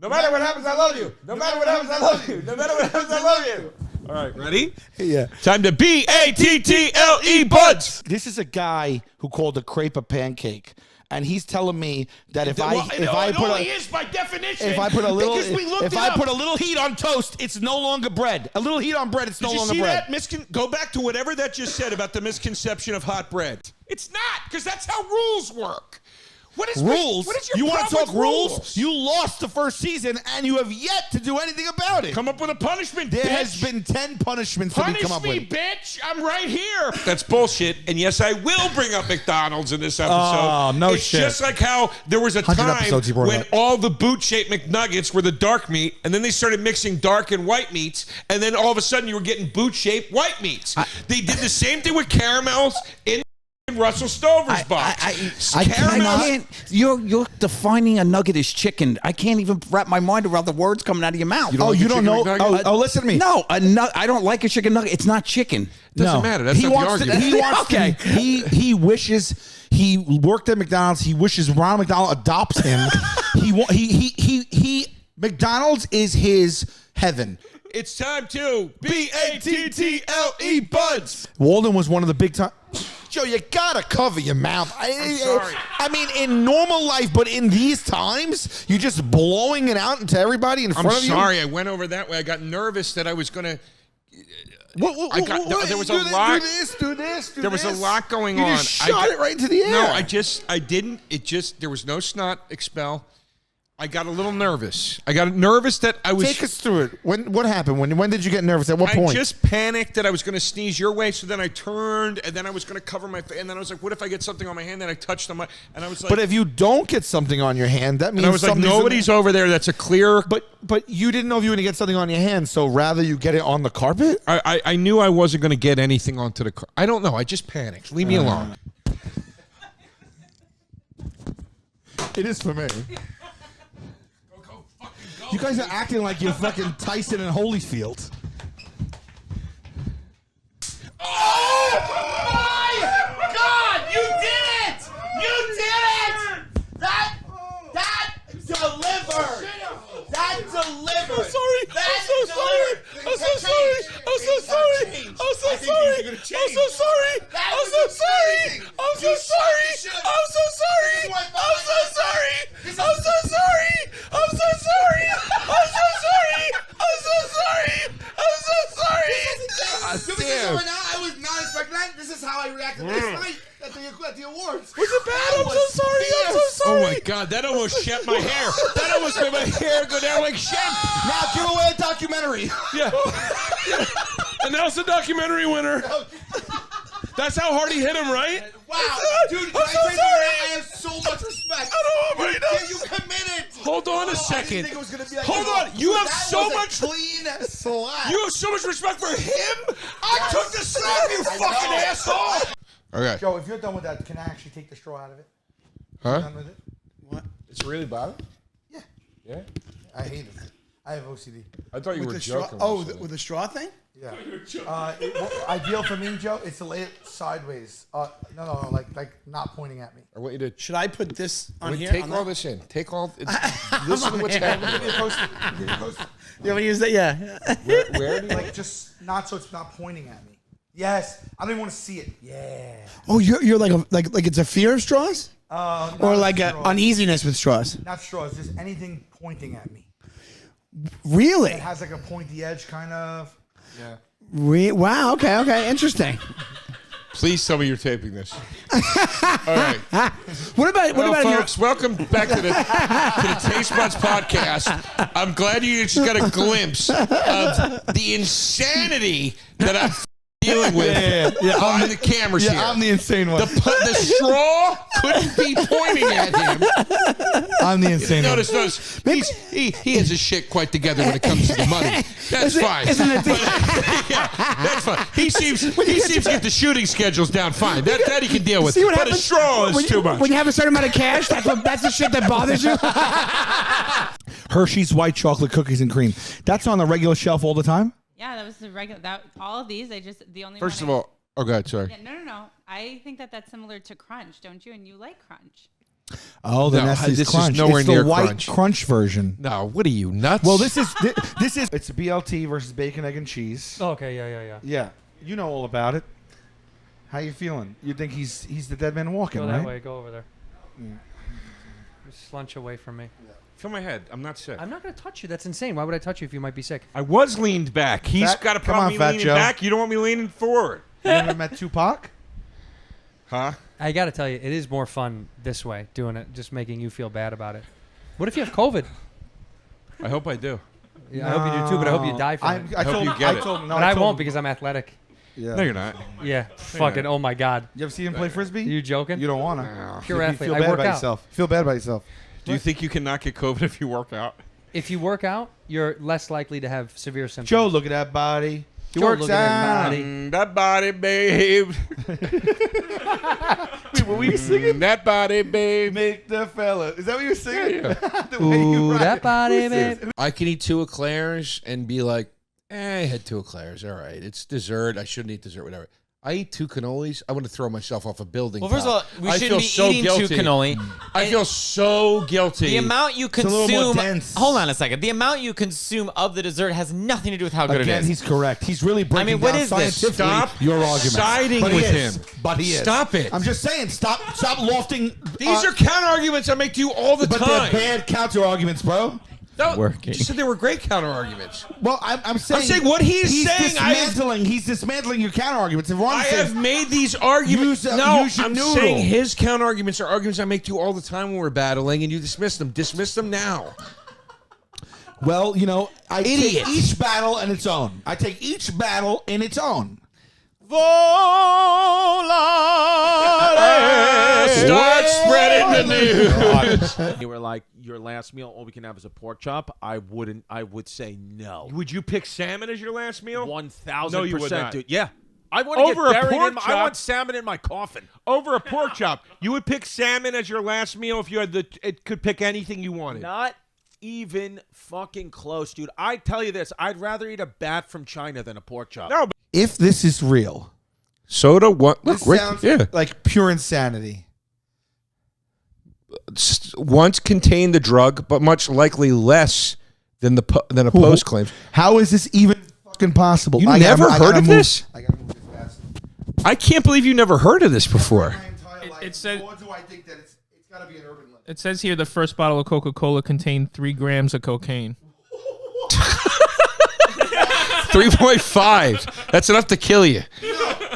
No matter what happens, I love you. No matter what happens, I love you. No matter what happens, I love you. All right, ready? Yeah. Time to B-A-T-T-L-E buds. This is a guy who called a crepe a pancake. And he's telling me that if I put a little heat on toast, it's no longer bread. A little heat on bread, it's no longer bread. Go back to whatever that just said about the misconception of hot bread. It's not, because that's how rules work. What is rules? What is your you want to problem talk with rules? You lost the first season, and you have yet to do anything about it. Come up with a punishment, There bitch. has been 10 punishments to be come up with. Punish me, bitch. I'm right here. That's bullshit. And yes, I will bring up McDonald's in this episode. Oh, no it's shit. It's just like how there was a time when all the boot-shaped McNuggets were the dark meat, and then they started mixing dark and white meats, and then all of a sudden you were getting boot-shaped white meats. They did the same thing with caramels in Russell Stover's box. I can't. You're defining a nugget as chicken. I can't even wrap my mind around the words coming out of your mouth. You don't know? Listen to me. No, I don't like a chicken nugget. It's not chicken. Doesn't matter. That's not the argument. He wants to. He wishes he worked at McDonald's. He wishes Ronald McDonald adopts him. McDonald's is his heaven. It's time to B-A-T-T-L-E buds. Walden was one of the big time. Joe, you gotta cover your mouth. I'm sorry. I mean, in normal life, but in these times, you're just blowing it out into everybody in front of you. I'm sorry. I went over that way. I got nervous that I was gonna. There was a lot. Do this. There was a lot going on. You just shot it right into the air. No, I didn't. There was no snot expel. I got a little nervous. I got nervous that I was... Take us through it. What happened? When did you get nervous? At what point? I just panicked that I was going to sneeze your way, so then I turned, and then I was going to cover my face, and then I was like, what if I get something on my hand? Then I touched on my... And I was like... But if you don't get something on your hand, that means... And I was like, nobody's over there. That's a clear... But you didn't know if you were going to get something on your hand, so rather you get it on the carpet? I knew I wasn't going to get anything onto the carpet. I don't know. I just panicked. Leave me alone. It is for me. You guys are acting like you're fucking Tyson and Holyfield. Oh my God! You did it! You did it! That delivered. That delivered. I'm sorry. I'm so sorry. I'm so sorry. I'm so sorry. I'm so sorry. I'm so sorry. I'm so sorry. I'm so sorry. I'm so sorry. I'm so sorry. I'm so sorry. I'm so sorry. I'm so sorry. I'm so sorry. I'm so sorry. Damn. I was not expecting that. This is how I reacted last night at the awards. Was it bad? I'm so sorry. I'm so sorry. Oh my God, that almost shat my hair. That almost made my hair go down like shit. Now give away a documentary. Yeah. Announce the documentary winner. That's how hard he hit him, right? Wow, dude, I'm so sorry. I have so much respect. I don't know right now. You committed. Hold on a second. Like Hold on. You have so much. Clean slap. You have so much respect for him. I took the slap, you fucking asshole. Okay. Joe, if you're done with that, can I actually take the straw out of it? Huh? Done with it? What? It's really bad. Yeah. Yeah. I hate it. I have OCD. I thought you were joking. With the straw thing? Yeah. Ideal for me, Joe, is to lay it sideways. No, like not pointing at me. I want you to. Should I put this on here? Take all this in. Take all. Listen to what's happening. You want to use that? Yeah. Where do you like just not so it's not pointing at me? Yes. I don't even want to see it. Yeah. Oh, you're like it's a fear of straws, or like an uneasiness with straws. Not straws, just anything pointing at me. Really? It has like a pointy edge, kind of. Yeah. Wow. Okay. Interesting. Please tell me you're taping this. All right. What about folks? Welcome back to the Taste Buds podcast. I'm glad you just got a glimpse of the insanity that I'm dealing with on the cameras here. I'm the insane one. The straw couldn't be pointing at him. I'm the insane one. Notice. He has his shit quite together when it comes to the money. That's fine. Isn't it? That's fine. He seems to get the shooting schedules down fine. That he can deal with. See what but happens? A straw is too much. When you have a certain amount of cash, that's the shit that bothers you. Hershey's white chocolate cookies and cream. That's on the regular shelf all the time? Yeah, that was the regular. All of these, the only. First of all, oh god, sorry. Yeah, no. I think that's similar to Crunch, don't you? And you like Crunch. Oh, the No, Nestle's this is Crunch. nowhere it's near the white Crunch. crunch version. No, what are you, nuts? Well, this is it's BLT versus bacon, egg, and cheese. Oh, okay, yeah. Yeah, you know all about it. How you feeling? You think he's the dead man walking, Go right? that way. Go over there. Just slunch away from me. Feel my head. I'm not sick. I'm not going to touch you. That's insane. Why would I touch you if you might be sick? I was leaned back. He's Fat- got a come problem on, me Fat leaning Joe. back. You don't want me leaning forward. You ever met Tupac? Huh? I got to tell you, it is more fun this way, doing it, just making you feel bad about it. What if you have COVID? I hope I do. Yeah, I hope you do too, but I hope you die from it. I hope told, you get I it. told him. No, But I told won't him. because I'm athletic. Yeah. No, you're not. Yeah, fucking, oh my God. You ever see him play frisbee? You joking? You don't want to. Pure You athlete. feel I bad work about out. yourself. Feel bad about yourself. Do you think you can not get COVID if you work out? If you work out, you're less likely to have severe symptoms. Joe, look at that body. He Joe, works look at that out. body. That body, babe. Wait, what were you singing? That body, babe. Make the fella. Is that what you're singing? Yeah. The way you Ooh, rap. that body, Who sings? babe. I can eat 2 eclairs and be like, I had 2 eclairs. All right. It's dessert. I shouldn't eat dessert, whatever. I eat 2 cannolis. I want to throw myself off a building. Well, first of all, top. we I shouldn't feel be so eating guilty. 2 cannoli. I And feel so guilty. the amount you a little more consume. dense. Hold on a second. The amount you consume of the dessert has nothing to do with how good Again, it is. he's correct. He's really breaking mean, what down is this? scientifically Stop your argument. siding But he with is. him. But he is. Stop it. I'm just saying, stop lofting. These are counter arguments I make to you all the but time. they're bad counter arguments, bro. No, Working. you said they were great counter arguments. Well, I'm saying what he's saying, He's dismantling your counter arguments. If I have made these arguments. Use your I'm noodle. saying his counter arguments are arguments I make to you all the time when we're battling, and you dismiss them. Dismiss them now. Well, you know, I Idiot. take each battle in its own. I take each battle in its own. Start spreading the news. You were like, your last meal, all we can have is a pork chop. I would say no. Would you pick salmon as your last meal? 1,000%, No, you would not. dude. Yeah. I want to Over a get buried pork in my, chop? I want salmon in my coffin. Over a pork chop. You would pick salmon as your last meal if you had it could pick anything you wanted. Not even fucking close, dude. I tell you this, I'd rather eat a bat from China than a pork chop. No, but If this is real, soda. What? this sounds like pure insanity. Once contained the drug, but much likely less than a post claims. How is this even fucking possible? You I never gotta- I heard gotta of move- this? I gotta move this fast. I can't believe you never heard of this before. My entire life, it said- nor do I think that it's gotta be an urban legend. It says here the first bottle of Coca-Cola contained 3 grams of cocaine. 3.5. That's enough to kill you.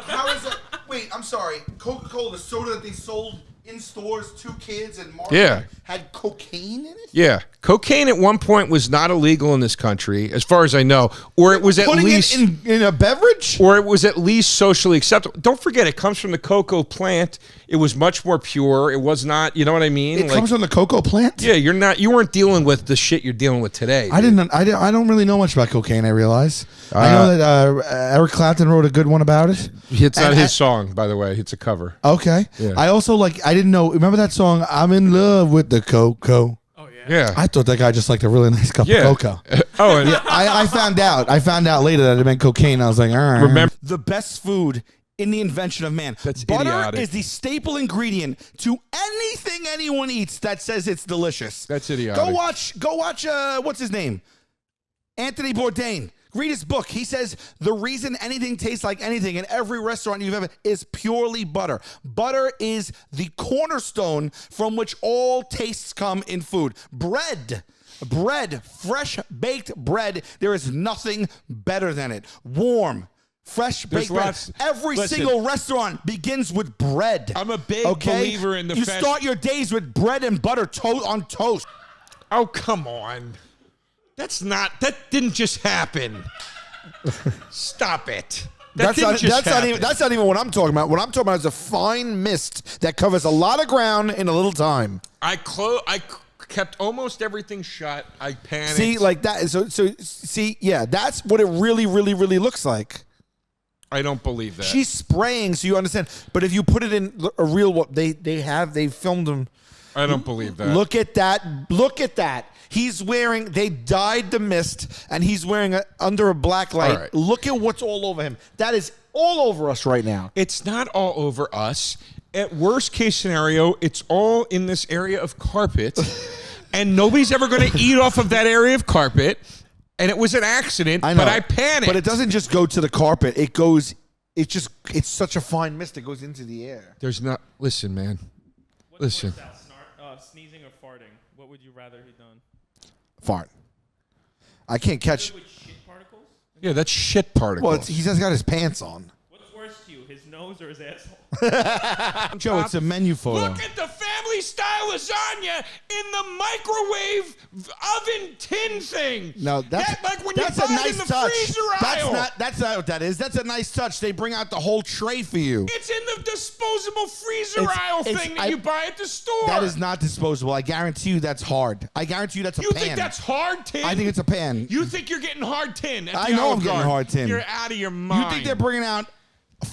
How is that? Wait, I'm sorry. Coca-Cola, the soda that they sold in stores to kids and marketing had cocaine in it? Yeah. Cocaine at one point was not illegal in this country, as far as I know, or it was at Putting least it in a beverage? or it was at least socially acceptable. Don't forget, it comes from the cocoa plant. It was much more pure. It was not, you know what I mean? It comes from the cocoa plant? Yeah, you weren't dealing with the shit you're dealing with today. I don't really know much about cocaine, I realize. I know that Eric Clapton wrote a good one about it. It's not And his song, by the way. It's a cover. Okay. Yeah. I also I didn't know, remember that song, I'm in love with the cocoa? Yeah. I thought that guy just liked a really nice cup Yeah. of cocoa. Oh, and I found out later that it meant cocaine. I was like, all right. Remember- the best food in the invention of man. That's Butter idiotic. is the staple ingredient to anything anyone eats that says it's delicious. That's idiotic. Go watch what's his name? Anthony Bourdain. Read his book. He says the reason anything tastes like anything in every restaurant you've ever is purely butter. Butter is the cornerstone from which all tastes come in food. Bread, fresh baked bread. There is nothing better than it. Warm, fresh baked bread. Every single restaurant begins with bread. I'm a big believer in the You fact- start your days with bread and butter on toast. Oh, come on. That didn't just happen. Stop it. That's not even what I'm talking about. What I'm talking about is a fine mist that covers a lot of ground in a little time. I kept almost everything shut. I panicked. See, like that. So that's what it really, really, really looks like. I don't believe that. She's spraying, so you understand. But if you put it in a real, what they filmed them. I don't believe that. Look at that. Look at that. They dyed the mist, and he's wearing under a black light. All right. Look at what's all over him. That is all over us right now. It's not all over us. at worst case scenario, it's all in this area of carpet, and nobody's ever going to eat off of that area of carpet. And it was an accident, but I panicked. But it doesn't just go to the carpet. It goes. It's such a fine mist. It goes into the air. There's not. Listen, man. Listen. Sneezing or farting? What would you rather he done? Fart. I can't catch. With shit particles? Yeah, that's shit particles. Well, he's just got his pants on. What's worse to you, his nose or his asshole? Joe, it's a menu photo. Look at the family style lasagna in the microwave oven tin thing. No, that's like when that's you a buy it nice in the touch. freezer aisle. That's not what that is. That's a nice touch. They bring out the whole tray for you. It's in the disposable freezer aisle thing that you buy at the store. That is not disposable. I guarantee you that's hard. I guarantee you that's a pan. You think that's hard tin? I think it's a pan. You think you're getting hard tin? I know I'm getting hard tin. You're out of your mind. You think they're bringing out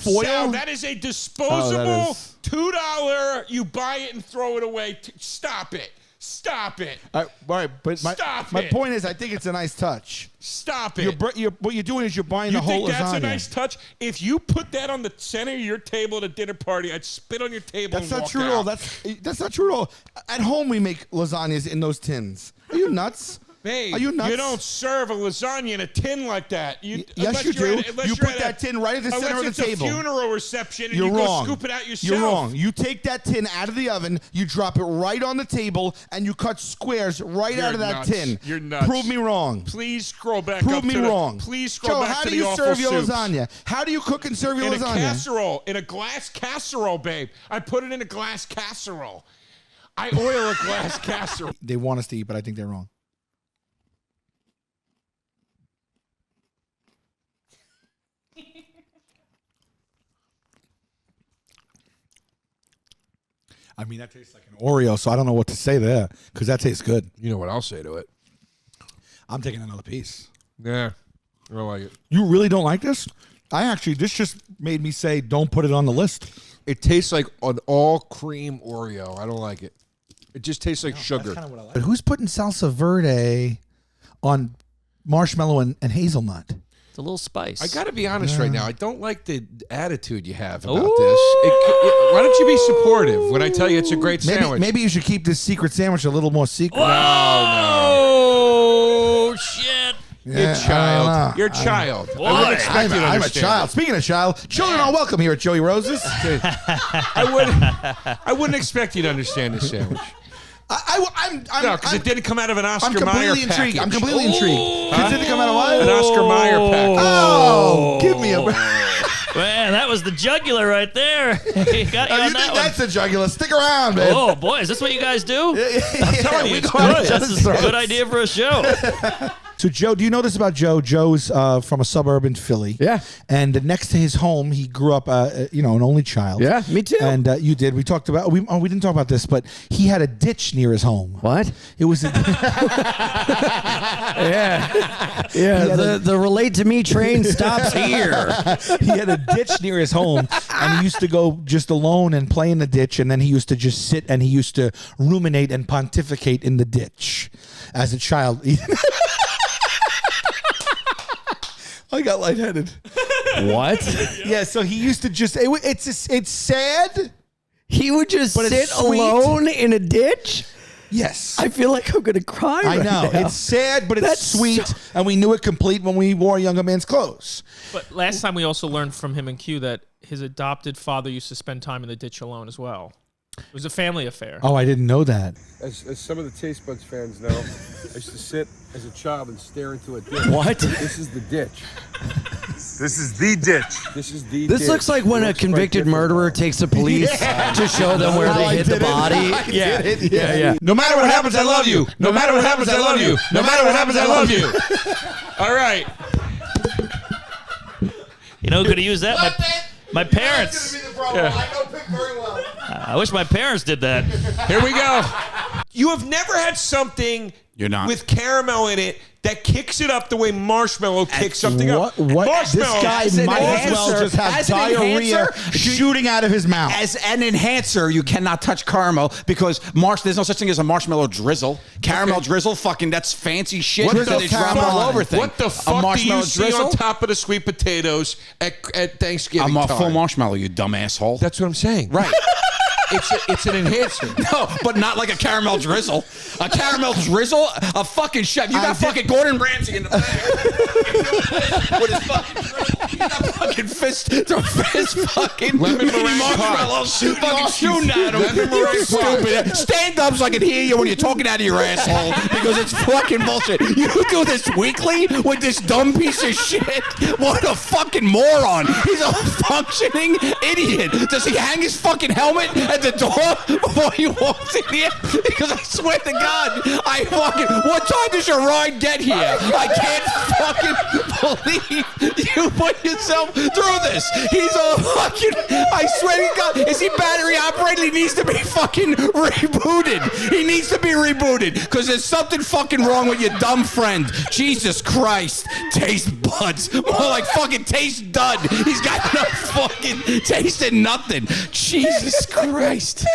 foil? Sal, that is a disposable $2. You buy it and throw it away. Stop it. Stop it. All right, but my point is, I think it's a nice touch. Stop it. What you're doing is you're buying the whole lasagna. You think that's a nice touch? If you put that on the center of your table at a dinner party, I'd spit on your table and walk true at all. out. That's not true at all. At home, we make lasagnas in those tins. Are you nuts? Babe, are you nuts? You don't serve a lasagna in a tin like that. Yes, you do. You put that tin right at the center of the table. Unless it's a funeral reception and You're you wrong. go scoop it out yourself. You're wrong. You take that tin out of the oven, you drop it right on the table, and you cut squares right out of that tin. You're nuts. Prove me wrong. Please scroll back Prove up me to the, wrong. Please scroll Joe, back how to do the you awful serve your soups. lasagna? How do you cook and serve your lasagna? In a casserole. In a glass casserole, babe. I put it in a glass casserole. I oil a glass casserole. They want us to eat, but I think they're wrong. I mean, that tastes like an Oreo, so I don't know what to say there because that tastes good. You know what I'll say to it? I'm taking another piece. Yeah, I don't like it. You really don't like this? This just made me say don't put it on the list. It tastes like an all cream Oreo. I don't like it. It just tastes like sugar. That's kind of what I like. But who's putting salsa verde on marshmallow and hazelnut? It's a little spice. I got to be honest right now. I don't like the attitude you have about this. Why don't you be supportive when I tell you it's a great sandwich? Maybe you should keep this secret sandwich a little more secret. Oh, shit. You're a child. You're a child. I'm a child. Speaking of child, children are welcome here at Joey Rose's. I wouldn't expect you to understand this sandwich. No, because it didn't come out of an Oscar Mayer package. I'm completely intrigued. It didn't come out of what? An Oscar Mayer package. Oh, give me a... Man, that was the jugular right there. You got you on you that think one. that's the jugular? Stick around, man. Oh, boy, is this what you guys do? I'm telling you, it's good. This is a good idea for a show. So, Joe, do you know this about Joe? Joe's from a suburb in Philly. Yeah. And next to his home, he grew up, an only child. Yeah, me too. And you did. We talked about, we didn't talk about this, but he had a ditch near his home. What? It was a... Yeah, the relate to me train stops here. He had a ditch near his home, and he used to go just alone and play in the ditch, and then he used to just sit and he used to ruminate and pontificate in the ditch as a child. I got lightheaded. What? Yeah, so he used to just... It's sad. He would just sit alone in a ditch? Yes. I feel like I'm going to cry I right know. now. It's sad, but it's sweet, and we knew it complete when we wore a younger man's clothes. But last time we also learned from him and Q that his adopted father used to spend time in the ditch alone as well. It was a family affair. Oh, I didn't know that. As some of the Taste Buds fans know, I used to sit as a child and stare into a ditch. What? This is the ditch. This is the ditch. This is the ditch. This looks like when a convicted murderer takes the police to show them where they hid the body. Yeah. No matter what happens, I love you. No matter what happens, I love you. No matter what happens, I love you. All right. You know who could have used that? My parents. I know Pick very well. I wish my parents did that. Here we go. You have never had something with caramel in it that kicks it up the way marshmallow kicks something up. What? Marshmallow. This guy might as well just have diarrhea shooting out of his mouth. As an enhancer, you cannot touch caramel because there's no such thing as a marshmallow drizzle. Caramel drizzle, fucking, that's fancy shit. What the They drop all over things. What the fuck do you marshmallow see drizzle? on top of the sweet potatoes at Thanksgiving I'm a time? full marshmallow, you dumb asshole. That's what I'm saying. Right. It's an enhancer. No, but not like a caramel drizzle. A caramel drizzle? A fucking chef. You got fucking Gordon Ramsay in the back. With his fucking drizzle. You got fucking fist fucking Lemon meringue marshmallows. Fucking shooting at him. Lemon meringue Stupid. Stand up so I can hear you when you're talking out of your asshole because it's fucking bullshit. You do this weekly with this dumb piece of shit? What a fucking moron. He's a functioning idiot. Does he hang his fucking helmet at the door before he walks in here? Because I swear to God, what time does your ride get here? I can't fucking believe you put yourself through this. He's a fucking, I swear to God, is he battery operated? He needs to be fucking rebooted. He needs to be rebooted because there's something fucking wrong with your dumb friend. Jesus Christ. Taste buds. More like fucking taste dud. He's got no fucking taste in nothing. Jesus Christ.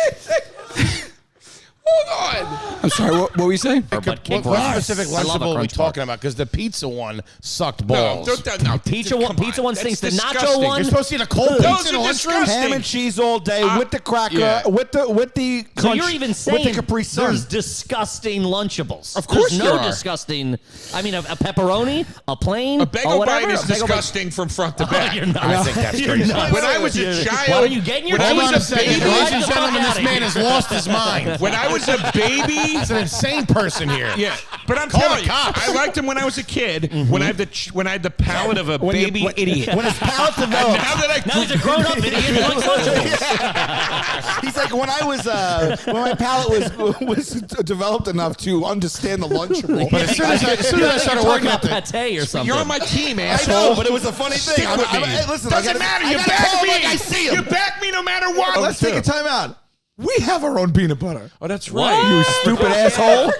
Hold on. I'm sorry, what were you saying? What specific Lunchable are we talking about? Because the pizza one sucked balls. No, Pizza one stinks. The nacho disgusting. one. You're supposed to eat a cold Those pizza are in a lunchroom? disgusting. Ham and cheese all day with the cracker, yeah. with the So crunch, you're even saying with the Capri Sun. there's disgusting Lunchables. Of course there's there no are. disgusting. I mean, a pepperoni, a plain, A bagel or whatever. bite is a bagel bite- disgusting from front to Oh, back. you're not. I think that's pretty not. When I was a child, Why are you getting your when I Hold on a was a second. baby, Ladies and gentlemen, this man has lost his mind. when I was a baby, He's an insane person here. yeah. But I'm Call telling the you, cops. I liked him when I was a kid. When I had the palate of a baby idiot. When his palate And develops. now that Now he's a grown-up idiot who likes Lunchables. He's like, when I was, when my palate was developed enough to understand the Lunchable. But as soon as I started Talking working about at the... pate or something. You're on my team, I asshole. know, but it was a funny thing. Stick with me. Listen, Doesn't matter. You back me. Like I see him. You back me no matter what. Let's take a time out. We have our own peanut butter. Oh, that's right. You stupid asshole.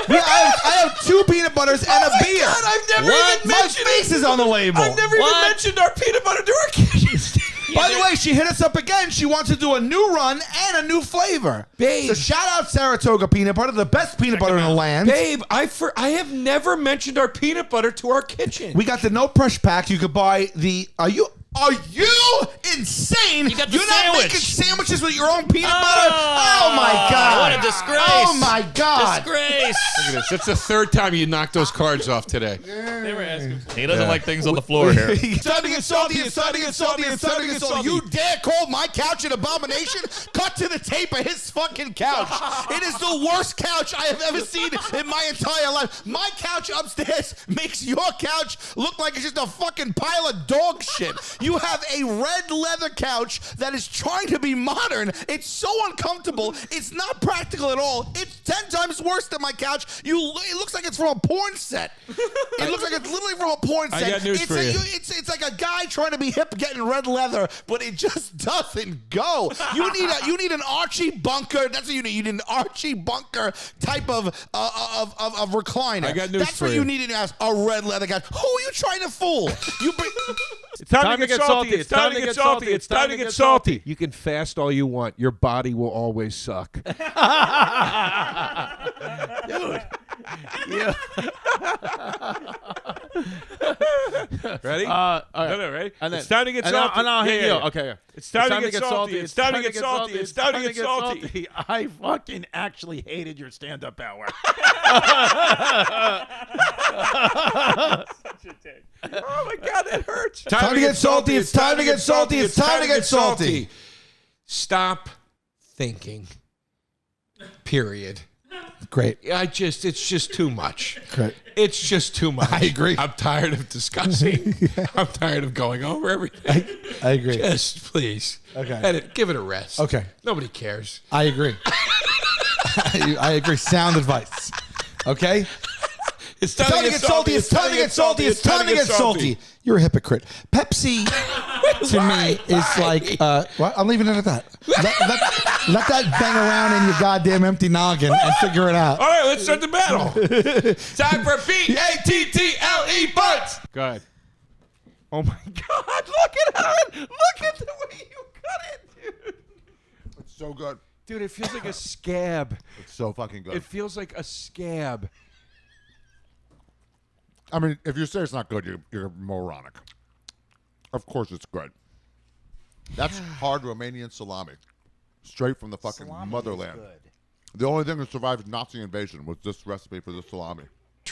I have 2 peanut butters and a beer. God, I've never What? even My mentioned face is on the label. I've never even mentioned our peanut butter to our kids. By the way, she hit us up again. She wants to do a new run and a new flavor. Babe. So shout out Saratoga peanut butter, the best peanut butter in the land. Babe, I have never mentioned our peanut butter to our kitchen. We got the no press pack. You could buy the. Are you insane? You got the You're not sandwich. making sandwiches with your own peanut butter? Oh my God. What a disgrace. Oh my God. Disgrace. Look at this. That's the third time you knocked those cards off today. They were asking. He doesn't like things on the floor here. It's time to get salty. It's time to get salty. It's time to get salty. You dare call my couch an abomination? Cut to the tape of his fucking couch. It is the worst couch I have ever seen in my entire life. My couch upstairs makes your couch look like it's just a fucking pile of dog shit. You have a red leather couch that is trying to be modern. It's so uncomfortable. It's not practical at all. It's 10 times worse than my couch. It looks like it's from a porn set. It looks like it's literally from a porn set. I got news for you. It's like a guy trying to be hip getting red leather, but it just doesn't go. You need an Archie Bunker. That's what you need. You need an Archie Bunker type of recliner. I got news That's for what you. you need in your house. A red leather couch. Who are you trying to fool? You bring. It's time to get salty. It's time to get salty. It's time to get salty. You can fast all you want. Your body will always suck. Dude. Ready? All right. No, ready? And then, It's time to get and salty. I'll hit Yeah, you. yeah. Okay. It's time to get salty. It's time to get salty. It's time to get salty. I fucking actually hated your stand-up hour. Such a dick. Oh my God, that hurts. Time to get salty. It's time to get salty. It's time to get salty. Stop thinking. Period. Great. It's just too much. Great. It's just too much. I agree. I'm tired of discussing. I'm tired of going over everything. I agree. Just please. Okay. Give it a rest. Okay. Nobody cares. I agree. I agree. Sound advice. Okay? It's time to get salty. It's time to get salty. It's time to get salty. You're a hypocrite. Pepsi to me is like, what? I'm leaving it at that. Let that bang around in your goddamn empty noggin and figure it out. All right, let's start the battle. Time for B-A-T-T-L-E butts. Go ahead. Oh my God! Look at it! Look at the way you cut it, dude. It's so good. Dude, it feels like a scab. It's so fucking good. It feels like a scab. I mean, if you say it's not good, you're moronic. Of course it's good. That's hard Romanian salami. straight from the fucking motherland. The only thing that survived Nazi invasion was this recipe for the salami.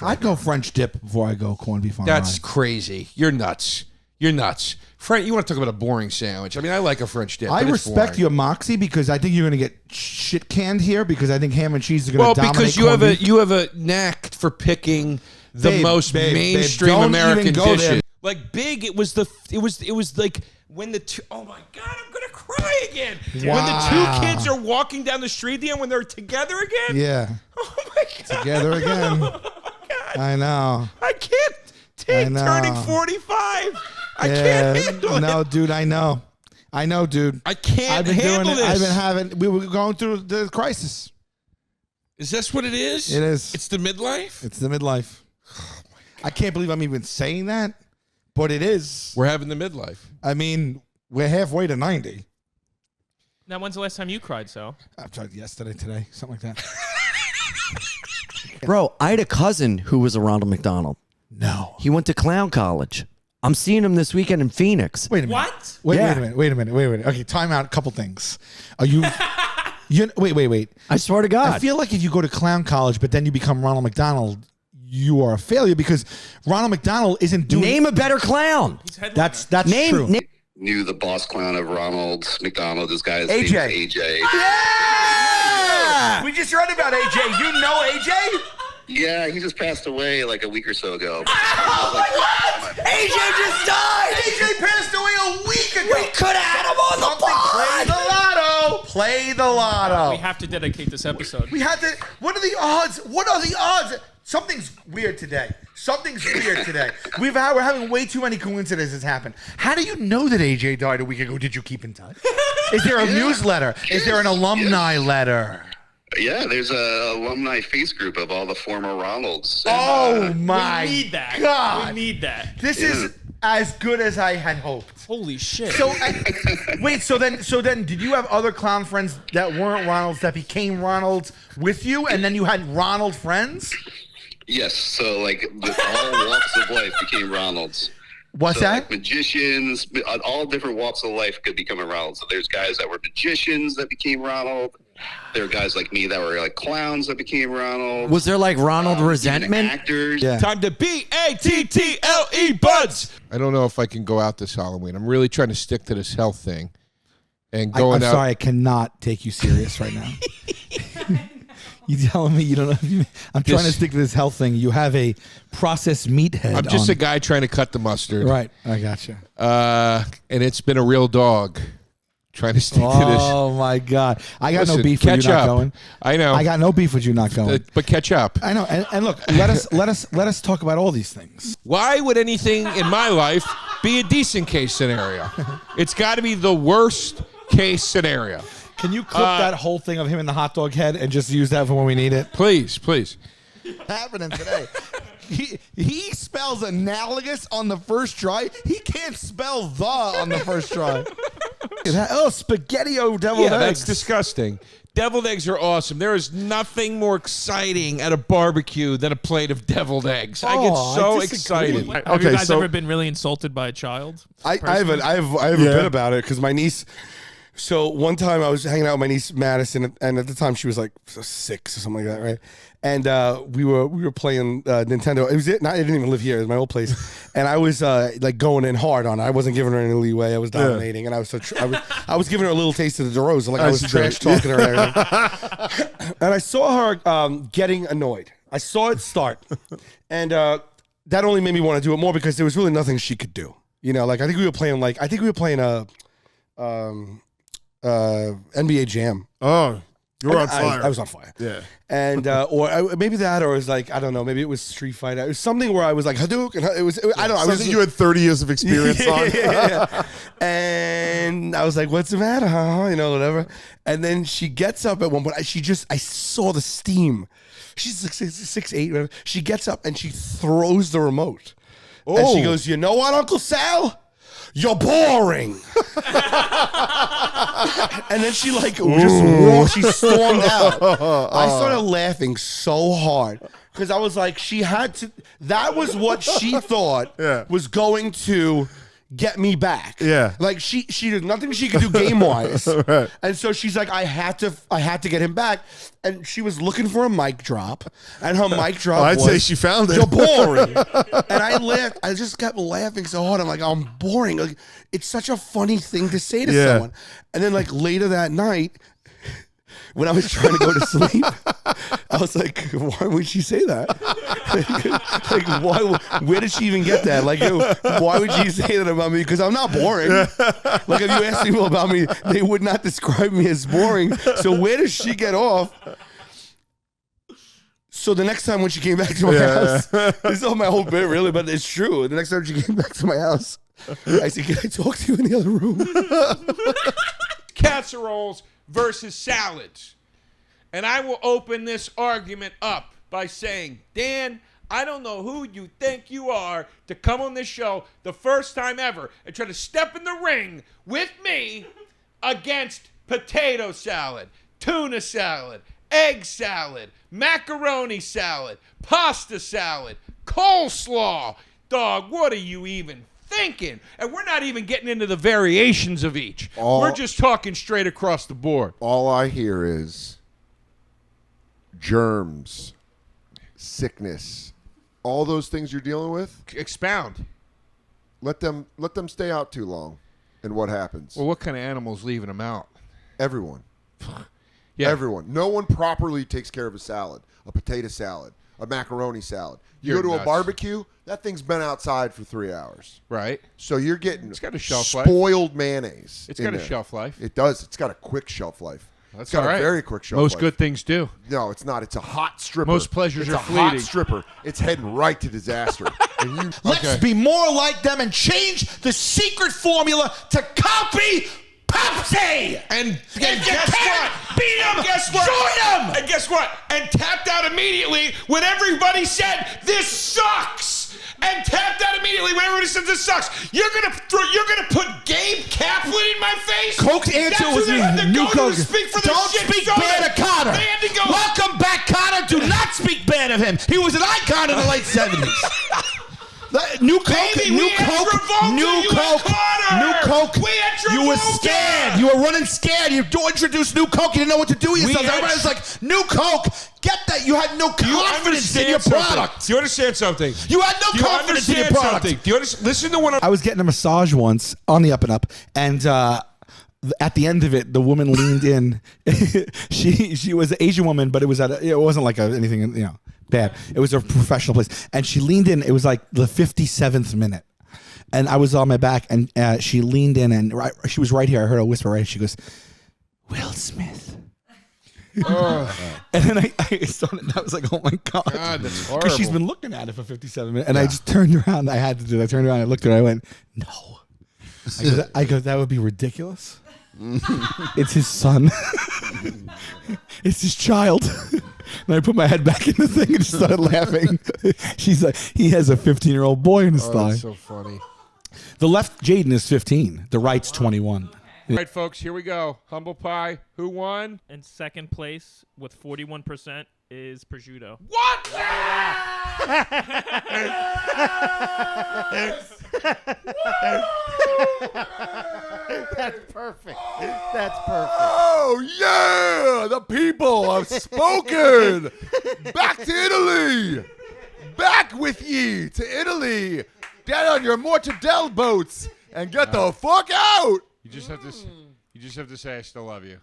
I'd go French dip before I go corned beef on That's rye. crazy. You're nuts. You're nuts. You want to talk about a boring sandwich? I mean, I like a French dip. I but it's respect boring. your moxie because I think you're going to get shit canned here because I think ham and cheese is going to dominate. Because you have a knack for picking the most mainstream American dishes. Like Big, it was like when the two. Oh my God, I'm gonna cry again. Wow. When the two kids are walking down the street at the end when they're together again. Yeah. Oh my God. Together again. Oh my God. I know. I can't take turning 45. I can't handle it. No, dude, I know. I know, dude. I can't I've been handle doing this. I've been having. We were going through the crisis. Is this what it is? It is. It's the midlife. It's the midlife. I can't believe I'm even saying that, but it is. We're having the midlife. I mean, we're halfway to 90. Now, when's the last time you cried, Sal? I tried yesterday, today, something like that. Bro, I had a cousin who was a Ronald McDonald. No. He went to clown college. I'm seeing him this weekend in Phoenix. Wait a minute. What? Wait a minute. Okay, time out. A couple things. Are you? Wait. I swear to God. I feel like if you go to clown college, but then you become Ronald McDonald, you are a failure because Ronald McDonald isn't doing. Name a better clown. That's true. Knew the boss clown of Ronald McDonald. This guy's AJ. name is AJ. Yeah! We just heard about AJ. You know AJ? Yeah, he just passed away like a week or so ago. Oh my God! AJ just died! AJ passed away a week ago! We could have had him on the pod! Play the lotto! We have to dedicate this episode. We had to. What are the odds? Something's weird today. We're having way too many coincidences happen. How do you know that AJ died a week ago? Did you keep in touch? Is there a newsletter? Is there an alumni letter? Yeah, there's a alumni face group of all the former Ronalds. Oh my We need that. God! We need that. This is as good as I had hoped. Holy shit. So wait, so then did you have other clown friends that weren't Ronalds that became Ronalds with you, and then you had Ronald friends? Yes, so like all walks of life became Ronalds. What's that? Like magicians, all different walks of life could become a Ronald. So there's guys that were magicians that became Ronald. There are guys like me that were like clowns that became Ronald. Was there like Ronald resentment? Actors. Yeah. Time to BATTLE buds. I don't know if I can go out this Halloween. I'm really trying to stick to this health thing. And I'm going out. sorry, I cannot take you serious right now. You telling me you don't know? I'm trying to stick to this health thing. You have a processed meathead. I'm just a guy trying to cut the mustard. Right, I gotcha. And it's been a real dog trying to stick to this. Oh my God! I got no Listen, beef with catch you not up. going. I know. I got no beef with you not going. But catch up. I know. And look, let us talk about all these things. Why would anything in my life be a decent case scenario? It's got to be the worst case scenario. Can you clip that whole thing of him in the hot dog head and just use that for when we need it? Please. Happening today. He spells analogous on the first try. He can't spell the on the first try. Spaghetti-o deviled eggs. That's disgusting. Deviled eggs are awesome. There is nothing more exciting at a barbecue than a plate of deviled eggs. I get so excited. Have you guys ever been really insulted by a child? I have a bit about it because my niece. So one time I was hanging out with my niece Madison, and at the time she was like 6 or something like that, right? And we were playing Nintendo. It didn't even live here. It was my old place, and I was like going in hard on it. I wasn't giving her any leeway. I was dominating, and I was giving her a little taste of the DeRosa, like I was trash talking her and everything. And I saw her getting annoyed. I saw it start, and that only made me want to do it more because there was really nothing she could do. You know, like I think we were playing NBA Jam. Oh, you were on fire. I was on fire. Yeah. And maybe that, or it was like, I don't know, maybe it was Street Fighter. It was something where I was like Hadouken. I don't know. Something you had 30 years of experience on. Yeah. And I was like, what's the matter? You know, whatever. And then she gets up at one point. I saw the steam. She's 6'8", whatever. She gets up and she throws the remote. Oh. And she goes, you know what, Uncle Sal? You're boring. And then she she stormed out. I started laughing so hard because I was like, she had to. That was what she thought was going to get me back. Yeah. Like she did nothing she could do game wise. Right. And so she's like, I had to get him back. And she was looking for a mic drop. And her mic drop I'd was say she found it. You're boring. And I laughed. I just kept laughing so hard. I'm like, I'm boring. Like, it's such a funny thing to say to someone. And then like later that night, when I was trying to go to sleep, I was like, why would she say that? Like, why? Where did she even get that? Like, why would she say that about me? Because I'm not boring. Like, if you ask people about me, they would not describe me as boring. So where does she get off? So the next time when she came back to my house, this is all my whole bit really, but it's true. The next time she came back to my house, I said, can I talk to you in the other room? Casseroles versus salads. And I will open this argument up by saying, Dan, I don't know who you think you are to come on this show the first time ever and try to step in the ring with me against potato salad, tuna salad, egg salad, macaroni salad, pasta salad, coleslaw. Dog, what are you even thinking? And we're not even getting into the variations of each. We're just talking straight across the board. All I hear is germs, sickness, all those things you're dealing with. Expound. Let them stay out too long, and what happens? Well, what kind of animal's leaving them out? Everyone. Yeah. Everyone. No one properly takes care of a salad, a potato salad, a macaroni salad. You You're go to nuts. a barbecue, that thing's been outside for 3 hours. Right. So you're getting It's got a shelf life. spoiled mayonnaise. It's in got a there. shelf life. It does. It's got a quick shelf life. That's It's got all right. a very quick shelf Most life. good things do. No, it's not. It's a hot stripper. Most pleasures it's are a fleeting. hot stripper. It's heading right to disaster. And you, Let's be more like them and change the secret formula to copy Pepsi. And if you guess can't what? beat them, Guess what? join them. And guess what? And tapped out immediately when everybody said this sucks. And tapped out immediately when everybody said this sucks. You're gonna put Gabe Kaplan in my face. Coke's answer That's was who they had to new go Coke. to speak for their Don't shit speak soda. bad of Connor. They had to go. Welcome back, Connor. Do not speak bad of him. He was an icon in the late 70s. New Coke, Baby, new we had Coke, Travolta, new you had Coke, Carter. new Coke. We had You were Travolta. scared. You were running scared. You introduced new Coke. You didn't know what to do with yourself. had- Everybody was like, new Coke. Get that. You had no confidence in your product. Do you understand something? You had no confidence in your product. Do you understand? Listen to what I was getting a massage once on the up and up, and at the end of it, the woman leaned in. she was an Asian woman, but it wasn't like anything bad. It was a professional place, and she leaned in. It was like the 57th minute, and I was on my back, and she leaned in, and she was right here. I heard her whisper right. She goes, "Will Smith." And then I started. I was like, "Oh my god!" God, that's Because she's horrible. been looking at it for 57 minutes, and I just turned around. I had to do that. I turned around. I looked at her. I went, "No." I go, "That would be ridiculous." It's his son. It's his child. And I put my head back in the thing and just started laughing. She's like, he has a 15-year-old boy in his thigh. That's so funny. The left Jaden is 15. The right's 21. All right, folks, here we go. Humble pie. Who won? In second place with 41% is prosciutto. What? That's perfect. That's perfect. Oh, yeah! The people have spoken! Back to Italy! Back with ye to Italy! Get on your mortadella boats and get the fuck out! You just have to say I still love you.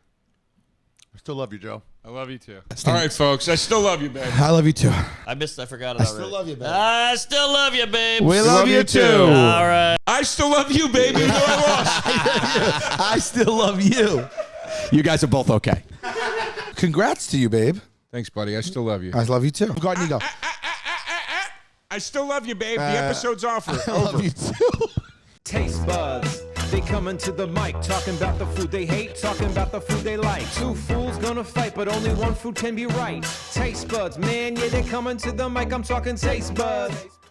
I still love you, Joe. I love you too. All right, folks. I still love you, baby. I love you too. I forgot it already. still love you, babe. I still love you, babe. We love you too. All right. I still love you, baby. Even though I lost. I still love you. You guys are both okay. Congrats to you, babe. Thanks, buddy. I still love you. I love you too. Go ahead and you go. I still love you, babe. The episode's over. I love you too. Taste buds, they coming to the mic, talking about the food they hate, talking about the food they like. Two fools gonna fight, but only one food can be right. Taste buds, man, yeah, they coming to the mic, I'm talking taste buds.